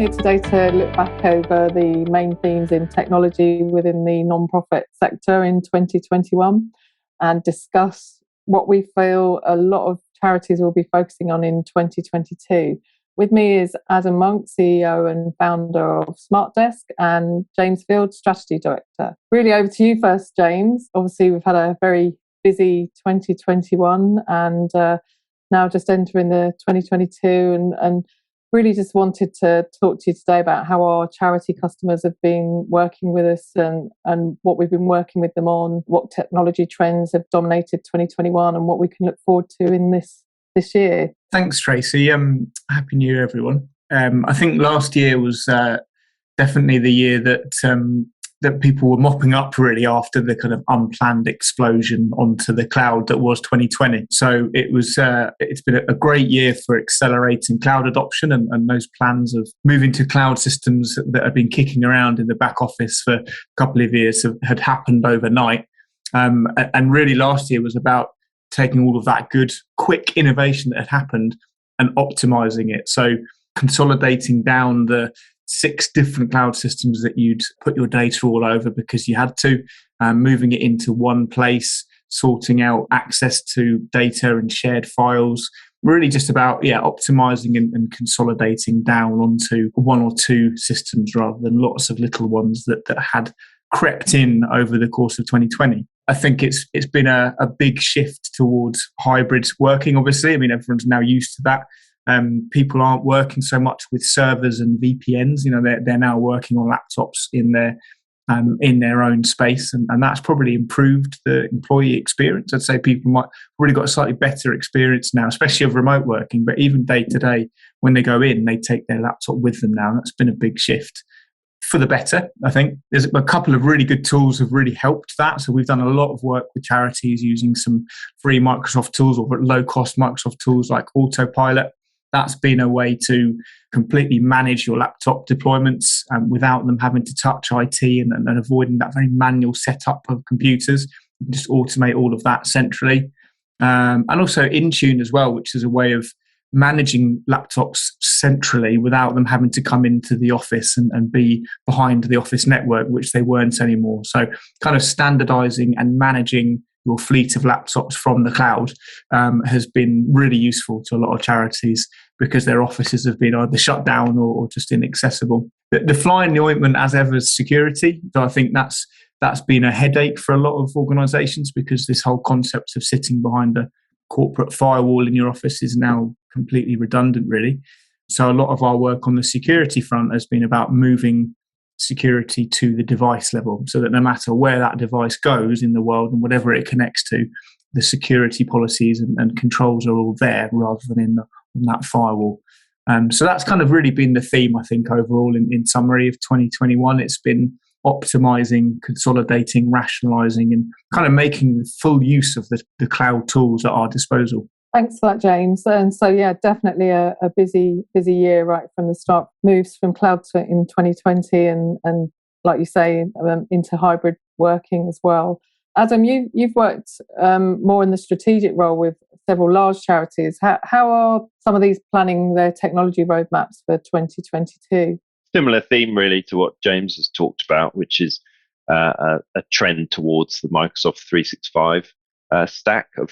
here today to look back over the main themes in technology within the non-profit sector in 2021 and discuss what we feel a lot of charities will be focusing on in 2022. With me is Adam Monk, CEO and founder of Smartdesc, and James Field, Strategy Director. Really over to you first, James. Obviously, we've had a very busy 2021 and now just entering the 2022 and really just wanted to talk to you today about how our charity customers have been working with us and what we've been working with them on, what technology trends have dominated 2021 and what we can look forward to in this year. Thanks, Tracy. Happy New Year, everyone. I think last year was definitely the year that people were mopping up really after the kind of unplanned explosion onto the cloud that was 2020. So it's been a great year for accelerating cloud adoption and those plans of moving to cloud systems that have been kicking around in the back office for a couple of years had happened overnight. And really last year was about taking all of that good, quick innovation that had happened and optimizing it. So consolidating down the 6 different cloud systems that you'd put your data all over because you had to, moving it into one place, sorting out access to data and shared files, really just about optimizing and consolidating down onto 1 or 2 systems rather than lots of little ones that had crept in over the course of 2020. I think it's been a big shift towards hybrid working, obviously. I mean, everyone's now used to that. People aren't working so much with servers and VPNs. You know, they're now working on laptops in their own space, and that's probably improved the employee experience. I'd say people might really got a slightly better experience now, especially of remote working. But even day to day, when they go in, they take their laptop with them now. That's been a big shift for the better. I think there's a couple of really good tools have really helped that. So we've done a lot of work with charities using some free Microsoft tools or low-cost Microsoft tools like Autopilot. That's been a way to completely manage your laptop deployments without them having to touch IT and avoiding that very manual setup of computers. You can just automate all of that centrally. And also Intune as well, which is a way of managing laptops centrally without them having to come into the office and be behind the office network, which they weren't anymore. So kind of standardizing and managing your fleet of laptops from the cloud has been really useful to a lot of charities because their offices have been either shut down or just inaccessible. The fly in the ointment, as ever, is security. So I think that's been a headache for a lot of organisations because this whole concept of sitting behind a corporate firewall in your office is now completely redundant, really. So a lot of our work on the security front has been about moving security to the device level so that no matter where that device goes in the world and whatever it connects to, the security policies and controls are all there rather than in that firewall. So that's kind of really been the theme, I think, overall in summary of 2021. It's been optimizing, consolidating, rationalizing, and kind of making full use of the cloud tools at our disposal. Thanks for that, James. And so, definitely a busy year right from the start. Moves from cloud to in 2020 and like you say, into hybrid working as well. Adam, you've worked more in the strategic role with several large charities. How are some of these planning their technology roadmaps for 2022? Similar theme really to what James has talked about, which is a trend towards the Microsoft 365 stack of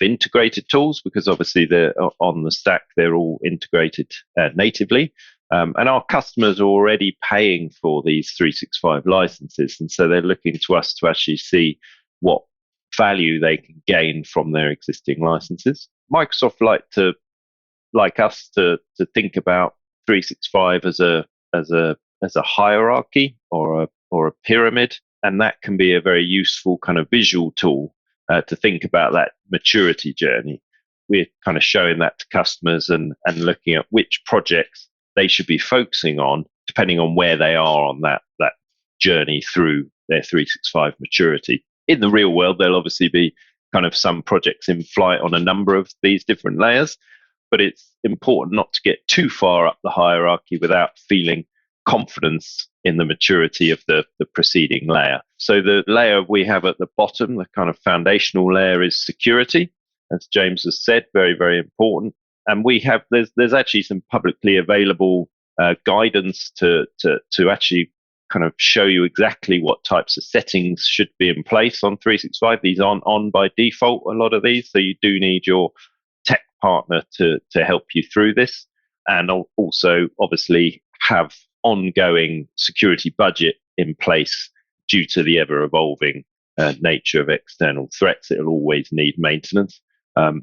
integrated tools, because obviously they're on the stack, they're all integrated natively. And our customers are already paying for these 365 licenses. And so they're looking to us to actually see what value they can gain from their existing licenses. Microsoft like us to think about 365 as a hierarchy or a pyramid. And that can be a very useful kind of visual tool to think about that maturity journey. We're kind of showing that to customers and looking at which projects they should be focusing on, depending on where they are on that journey through their 365 maturity. In the real world, there'll obviously be kind of some projects in flight on a number of these different layers, but it's important not to get too far up the hierarchy without feeling confidence in the maturity of the preceding layer. So the layer we have at the bottom, the kind of foundational layer, is security. As James has said, very, very important. And we have, there's actually some publicly available guidance to actually kind of show you exactly what types of settings should be in place on 365. These aren't on by default, a lot of these, so you do need your tech partner to help you through this, and also obviously have ongoing security budget in place due to the ever evolving nature of external threats. It'll always need maintenance.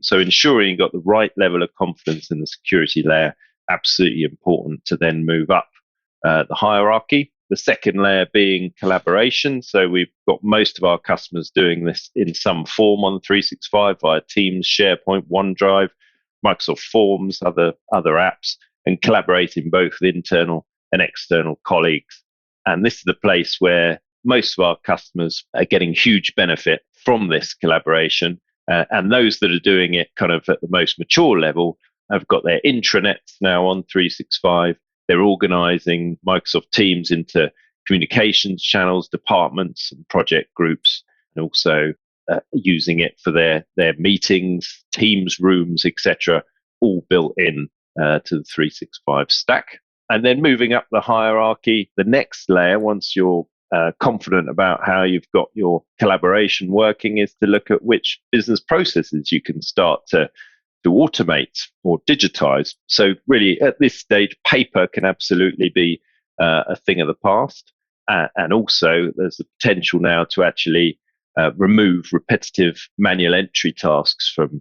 So ensuring you've got the right level of confidence in the security layer, absolutely important to then move up the hierarchy. The second layer being collaboration. So we've got most of our customers doing this in some form on 365 via Teams, SharePoint, OneDrive, Microsoft Forms, other apps, and collaborating both with internal and external colleagues. And this is the place where most of our customers are getting huge benefit from this collaboration. And those that are doing it kind of at the most mature level have got their intranets now on 365. They're organizing Microsoft Teams into communications channels, departments, and project groups, and also using it for their meetings, Teams rooms, etc., all built in to the 365 stack. And then moving up the hierarchy, the next layer, once you're confident about how you've got your collaboration working, is to look at which business processes you can start to automate or digitize. So really at this stage, paper can absolutely be a thing of the past. And also there's the potential now to actually remove repetitive manual entry tasks from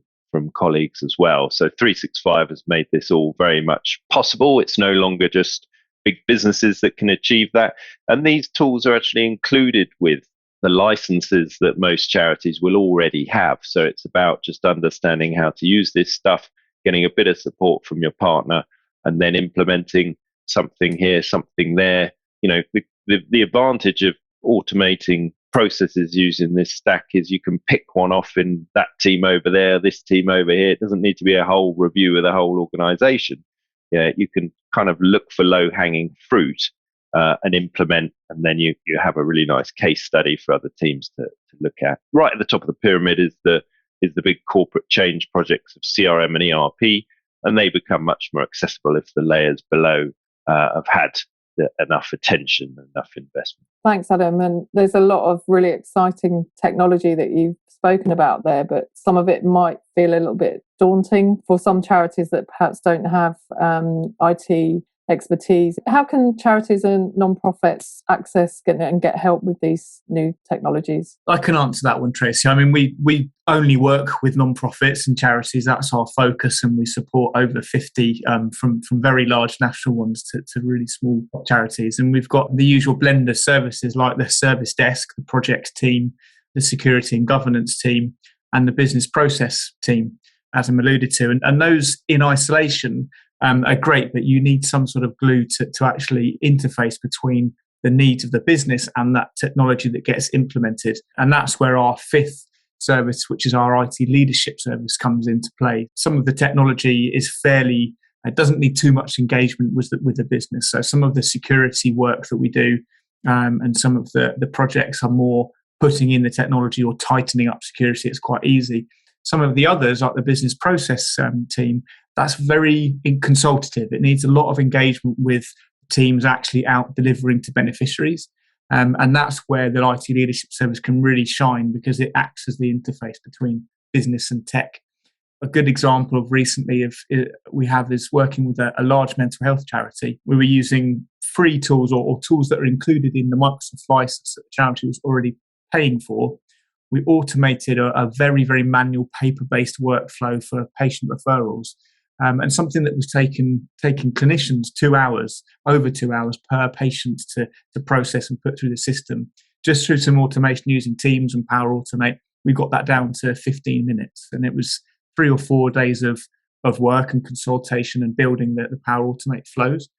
colleagues as well. So 365 has made this all very much possible. It's no longer just big businesses that can achieve that. And these tools are actually included with the licenses that most charities will already have. So it's about just understanding how to use this stuff, getting a bit of support from your partner, and then implementing something here, something there. You know, the advantage of automating processes using this stack is you can pick one off in that team over there, this team over here. It doesn't need to be a whole review of the whole organization. Yeah, you can kind of look for low-hanging fruit and implement, and then you have a really nice case study for other teams to look at. Right at the top of the pyramid is the big corporate change projects of CRM and ERP, and they become much more accessible if the layers below have had enough attention, enough investment. Thanks, Adam. And there's a lot of really exciting technology that you've spoken about there, but some of it might feel a little bit daunting for some charities that perhaps don't have IT expertise. How can charities and non-profits access and get help with these new technologies? I can answer that one, Tracy. I mean, we only work with non-profits and charities. That's our focus, and we support over 50 from very large national ones to really small charities. And we've got the usual blend of services like the service desk, the project team, the security and governance team, and the business process team, as I'm alluded to. And those in isolation are great, but you need some sort of glue to actually interface between the needs of the business and that technology that gets implemented. And that's where our fifth service, which is our IT leadership service, comes into play. Some of the technology is it doesn't need too much engagement with the business. So some of the security work that we do and some of the projects are more putting in the technology or tightening up security. It's quite easy. Some of the others, like the business process team, that's very consultative. It needs a lot of engagement with teams actually out delivering to beneficiaries. And that's where the IT leadership service can really shine, because it acts as the interface between business and tech. A good example of recently we have is working with a large mental health charity. We were using free tools or tools that are included in the Microsoft license that the charity was already paying for. We automated a very, very manual paper-based workflow for patient referrals. And something that was taking clinicians over 2 hours per patient to process and put through the system. Just through some automation using Teams and Power Automate, we got that down to 15 minutes. And it was 3 or 4 days of work and consultation and building the Power Automate flows.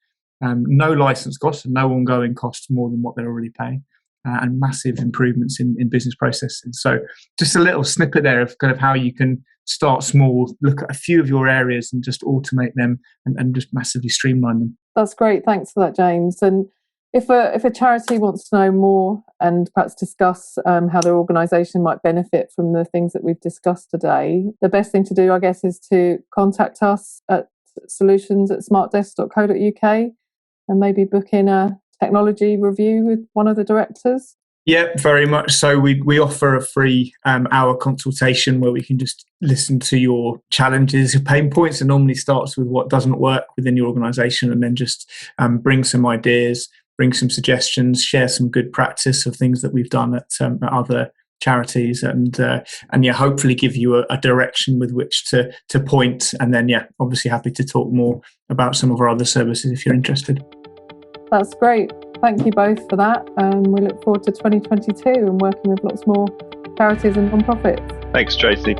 No license costs and no ongoing costs more than what they're already paying. And massive improvements in business processes. So just a little snippet there of kind of how you can start small, look at a few of your areas and just automate them and just massively streamline them. That's great. Thanks for that, James. And if a charity wants to know more and perhaps discuss how their organisation might benefit from the things that we've discussed today, the best thing to do, I guess, is to contact us at solutions@smartdesk.co.uk. and maybe book in a technology review with one of the directors? Yeah, very much so. We offer a free hour consultation where we can just listen to your challenges, your pain points. It normally starts with what doesn't work within your organisation, and then just bring some ideas, bring some suggestions, share some good practice of things that we've done at other charities, and hopefully give you a direction with which to point. And then obviously happy to talk more about some of our other services if you're interested. That's great. Thank you both for that. We look forward to 2022 and working with lots more charities and non-profits. Thanks, Tracy.